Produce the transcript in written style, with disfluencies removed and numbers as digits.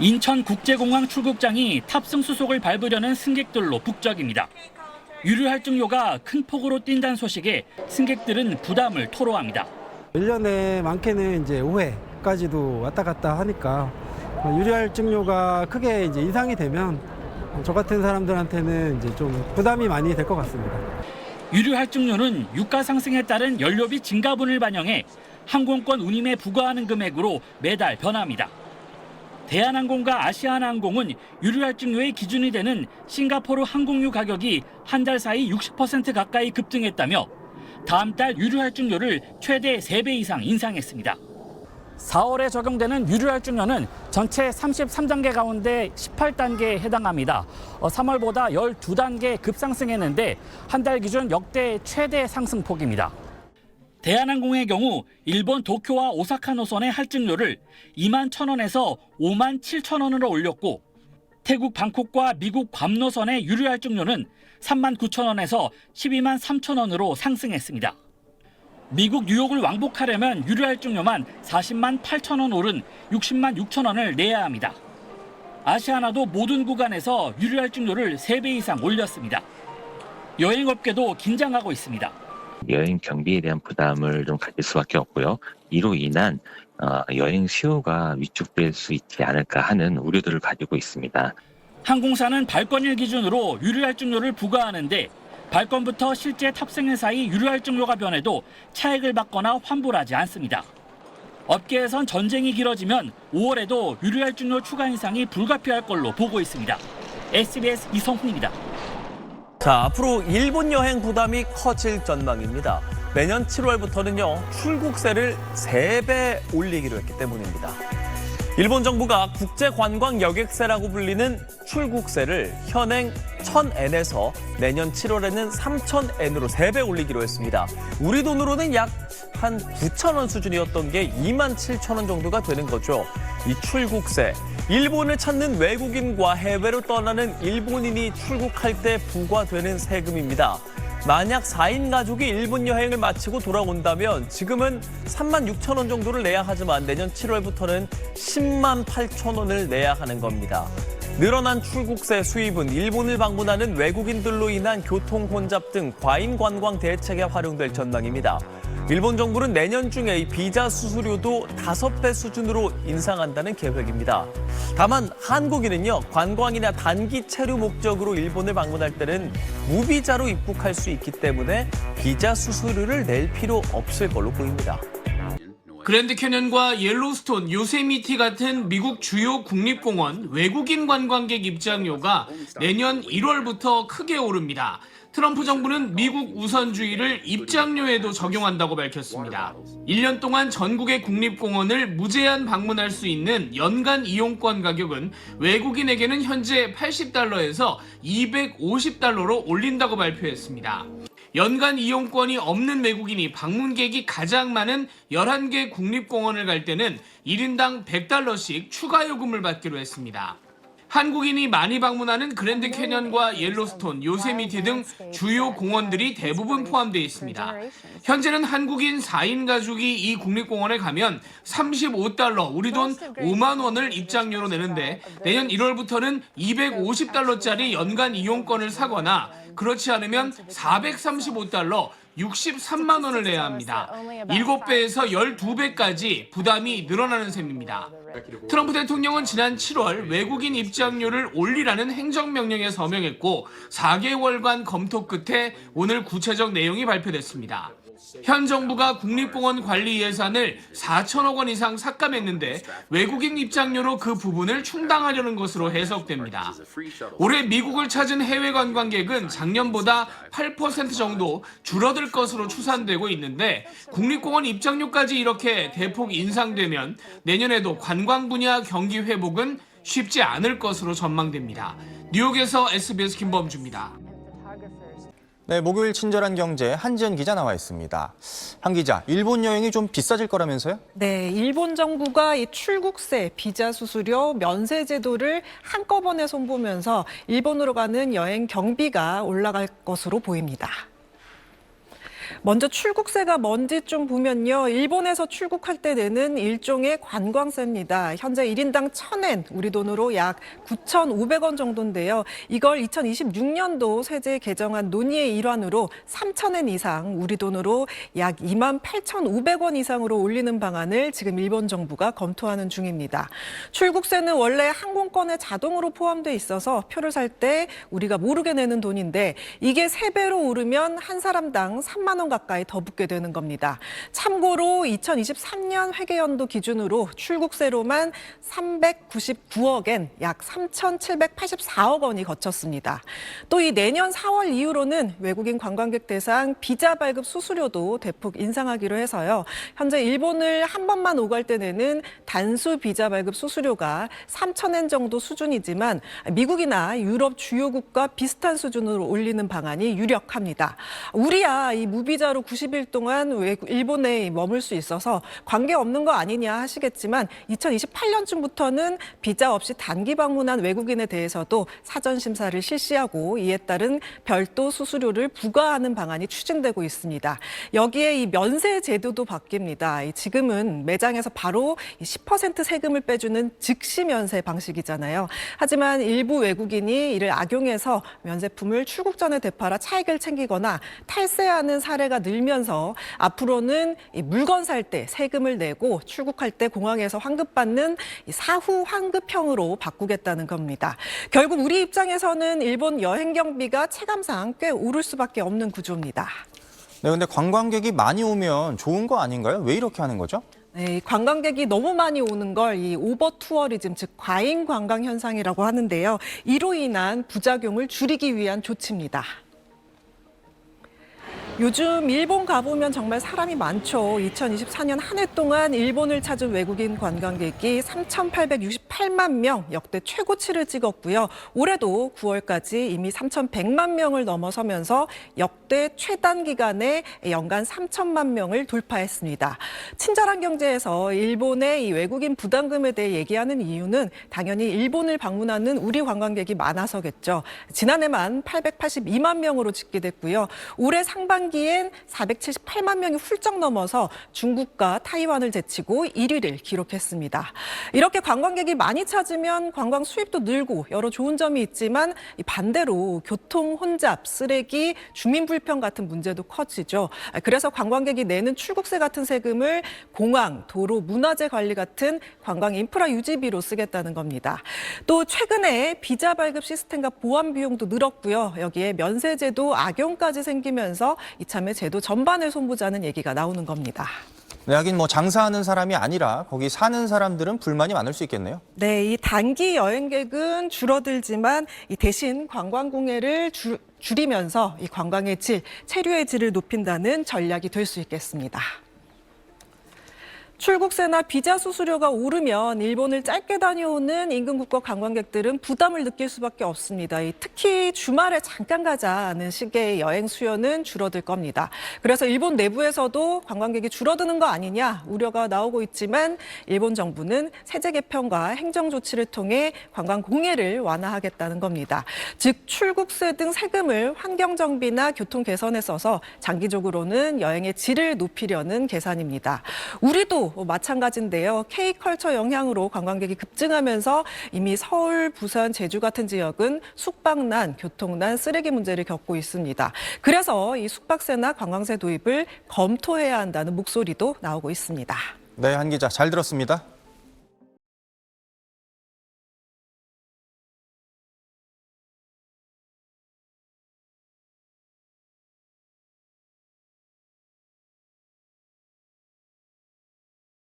인천국제공항 출국장이 탑승 수속을 밟으려는 승객들로 북적입니다. 유류 할증료가 큰 폭으로 뛴다는 소식에 승객들은 부담을 토로합니다. 1년에 많게는 이제 5회까지도 왔다 갔다 하니까 유류 할증료가 크게 이제 인상이 되면 저 같은 사람들한테는 이제 좀 부담이 많이 될 것 같습니다. 유류 할증료는 유가 상승에 따른 연료비 증가분을 반영해 항공권 운임에 부과하는 금액으로 매달 변합니다. 대한항공과 아시아나항공은 유류 할증료의 기준이 되는 싱가포르 항공유 가격이 한 달 사이 60% 가까이 급등했다며 다음 달 유류 할증료를 최대 3배 이상 인상했습니다. 4월에 적용되는 유류 할증료는 전체 33단계 가운데 18단계에 해당합니다. 3월보다 12단계 급상승했는데 한 달 기준 역대 최대 상승폭입니다. 대한항공의 경우 일본 도쿄와 오사카 노선의 할증료를 21,000원에서 57,000원으로 올렸고 태국 방콕과 미국 괌 노선의 유류 할증료는 39,000원에서 123,000원으로 상승했습니다. 미국 뉴욕을 왕복하려면 유류 할증료만 408,000원 오른 606,000원을 내야 합니다. 아시아나도 모든 구간에서 유류 할증료를 3배 이상 올렸습니다. 여행업계도 긴장하고 있습니다. 여행 경비에 대한 부담을 좀 가질 수밖에 없고요. 이로 인한 여행 수요가 위축될 수 있지 않을까 하는 우려들을 가지고 있습니다. 항공사는 발권일 기준으로 유류 할증료를 부과하는데 발권부터 실제 탑승일 사이 유류 할증료가 변해도 차액을 받거나 환불하지 않습니다. 업계에선 전쟁이 길어지면 5월에도 유류 할증료 추가 인상이 불가피할 걸로 보고 있습니다. SBS 이성훈입니다. 자, 앞으로 일본 여행 부담이 커질 전망입니다. 내년 7월부터는요, 출국세를 3배 올리기로 했기 때문입니다. 일본 정부가 국제관광여객세라고 불리는 출국세를 현행 1,000엔에서 내년 7월에는 3,000엔으로 3배 올리기로 했습니다. 우리 돈으로는 약 한 9,000원 수준이었던 게 27,000원 정도가 되는 거죠. 이 출국세, 일본을 찾는 외국인과 해외로 떠나는 일본인이 출국할 때 부과되는 세금입니다. 만약 4인 가족이 일본 여행을 마치고 돌아온다면 지금은 36,000원 정도를 내야 하지만 내년 7월부터는 108,000원을 내야 하는 겁니다. 늘어난 출국세 수입은 일본을 방문하는 외국인들로 인한 교통 혼잡 등 과잉 관광 대책에 활용될 전망입니다. 일본 정부는 내년 중에 이 비자 수수료도 5배 수준으로 인상한다는 계획입니다. 다만 한국인은요, 관광이나 단기 체류 목적으로 일본을 방문할 때는 무비자로 입국할 수 있기 때문에 비자 수수료를 낼 필요 없을 걸로 보입니다. 그랜드 캐년과 옐로스톤, 요세미티 같은 미국 주요 국립공원 외국인 관광객 입장료가 내년 1월부터 크게 오릅니다. 트럼프 정부는 미국 우선주의를 입장료에도 적용한다고 밝혔습니다. 1년 동안 전국의 국립공원을 무제한 방문할 수 있는 연간 이용권 가격은 외국인에게는 현재 $80에서 $250로 올린다고 발표했습니다. 연간 이용권이 없는 외국인이 방문객이 가장 많은 11개 국립공원을 갈 때는 1인당 $100씩 추가 요금을 받기로 했습니다. 한국인이 많이 방문하는 그랜드 캐년과 옐로스톤, 요세미티 등 주요 공원들이 대부분 포함되어 있습니다. 현재는 한국인 4인 가족이 이 국립공원에 가면 $35, 우리 돈 5만 원을 입장료로 내는데 내년 1월부터는 $250짜리 연간 이용권을 사거나 그렇지 않으면 $435, 63만 원을 내야 합니다. 7배에서 12배까지 부담이 늘어나는 셈입니다. 트럼프 대통령은 지난 7월 외국인 입장료를 올리라는 행정명령에 서명했고 4개월간 검토 끝에 오늘 구체적 내용이 발표됐습니다. 현 정부가 국립공원 관리 예산을 4천억 원 이상 삭감했는데 외국인 입장료로 그 부분을 충당하려는 것으로 해석됩니다. 올해 미국을 찾은 해외 관광객은 작년보다 8% 정도 줄어들 것으로 추산되고 있는데 국립공원 입장료까지 이렇게 대폭 인상되면 내년에도 관광 분야 경기 회복은 쉽지 않을 것으로 전망됩니다. 뉴욕에서 SBS 김범주입니다. 네, 목요일 친절한 경제 한지연 기자 나와 있습니다. 한 기자, 일본 여행이 좀 비싸질 거라면서요? 네, 일본 정부가 이 출국세, 비자 수수료, 면세 제도를 한꺼번에 손보면서 일본으로 가는 여행 경비가 올라갈 것으로 보입니다. 먼저 출국세가 뭔지 좀 보면요. 일본에서 출국할 때 내는 일종의 관광세입니다. 현재 1인당 1,000엔, 우리 돈으로 약 9,500원 정도인데요. 이걸 2026년도 세제 개정안 논의의 일환으로 3,000엔 이상, 우리 돈으로 약 28,500원 이상으로 올리는 방안을 지금 일본 정부가 검토하는 중입니다. 출국세는 원래 항공권에 자동으로 포함돼 있어서 표를 살 때 우리가 모르게 내는 돈인데 이게 3배로 오르면 한 사람당 3만 원 가까이 더 붙게 되는 겁니다. 참고로 2023년 회계연도 기준으로 출국세로만 399억엔 약 3,784억 원이 거쳤습니다. 또 이 내년 4월 이후로는 외국인 관광객 대상 비자 발급 수수료도 대폭 인상하기로 해서요. 현재 일본을 한 번만 오갈 때 내는 단수 비자 발급 수수료가 3,000엔 정도 수준이지만 미국이나 유럽 주요국과 비슷한 수준으로 올리는 방안이 유력합니다. 우리야 이 무비자로 90일 동안 일본에 머물 수 있어서 관계없는 거 아니냐 하시겠지만 2028년쯤부터는 비자 없이 단기 방문한 외국인에 대해서도 사전 심사를 실시하고 이에 따른 별도 수수료를 부과하는 방안이 추진되고 있습니다. 여기에 이 면세 제도도 바뀝니다. 지금은 매장에서 바로 10% 세금을 빼주는 즉시 면세 방식이잖아요. 하지만 일부 외국인이 이를 악용해서 면세품을 출국 전에 되팔아 차익을 챙기거나 탈세하는 사례가 늘면서 앞으로는 이 물건 살 때 세금을 내고 출국할 때 공항에서 환급받는 이 사후 환급형으로 바꾸겠다는 겁니다. 결국 우리 입장에서는 일본 여행 경비가 체감상 꽤 오를 수밖에 없는 구조입니다. 네, 근데 관광객이 많이 오면 좋은 거 아닌가요? 왜 이렇게 하는 거죠? 네, 관광객이 너무 많이 오는 걸 이 오버 투어리즘, 즉 과잉 관광 현상이라고 하는데요. 이로 인한 부작용을 줄이기 위한 조치입니다. 요즘 일본 가보면 정말 사람이 많죠. 2024년 한 해 동안 일본을 찾은 외국인 관광객이 3,868만 명, 역대 최고치를 찍었고요. 올해도 9월까지 이미 3,100만 명을 넘어서면서 역대 최단 기간에 연간 3천만 명을 돌파했습니다. 친절한 경제에서 일본의 이 외국인 부담금에 대해 얘기하는 이유는 당연히 일본을 방문하는 우리 관광객이 많아서겠죠. 지난해만 882만 명으로 집계됐고요. 올해 상반기엔 478만 명이 훌쩍 넘어서 중국과 타이완을 제치고 1위를 기록했습니다. 이렇게 관광객이 많이 찾으면 관광 수입도 늘고 여러 좋은 점이 있지만 반대로 교통 혼잡, 쓰레기, 주민 불편 같은 문제도 커지죠. 그래서 관광객이 내는 출국세 같은 세금을 공항, 도로, 문화재 관리 같은 관광 인프라 유지비로 쓰겠다는 겁니다. 또 최근에 비자 발급 시스템과 보안 비용도 늘었고요. 여기에 면세제도 악용까지 생기면서 이참에 제도 전반을 손보자는 얘기가 나오는 겁니다. 네, 하긴 뭐 장사하는 사람이 아니라 거기 사는 사람들은 불만이 많을 수 있겠네요. 네, 이 단기 여행객은 줄어들지만 이 대신 관광공해를 줄이면서 이 관광의 질, 체류의 질을 높인다는 전략이 될 수 있겠습니다. 출국세나 비자 수수료가 오르면 일본을 짧게 다녀오는 인근국가 관광객들은 부담을 느낄 수밖에 없습니다. 특히 주말에 잠깐 가자는 식의 여행 수요는 줄어들 겁니다. 그래서 일본 내부에서도 관광객이 줄어드는 거 아니냐 우려가 나오고 있지만 일본 정부는 세제 개편과 행정 조치를 통해 관광 공해를 완화하겠다는 겁니다. 즉 출국세 등 세금을 환경 정비나 교통 개선에 써서 장기적으로는 여행의 질을 높이려는 계산입니다. 우리도 마찬가지인데요. K컬처 영향으로 관광객이 급증하면서 이미 서울, 부산, 제주 같은 지역은 숙박난, 교통난, 쓰레기 문제를 겪고 있습니다. 그래서 이 숙박세나 관광세 도입을 검토해야 한다는 목소리도 나오고 있습니다. 네, 한 기자 잘 들었습니다.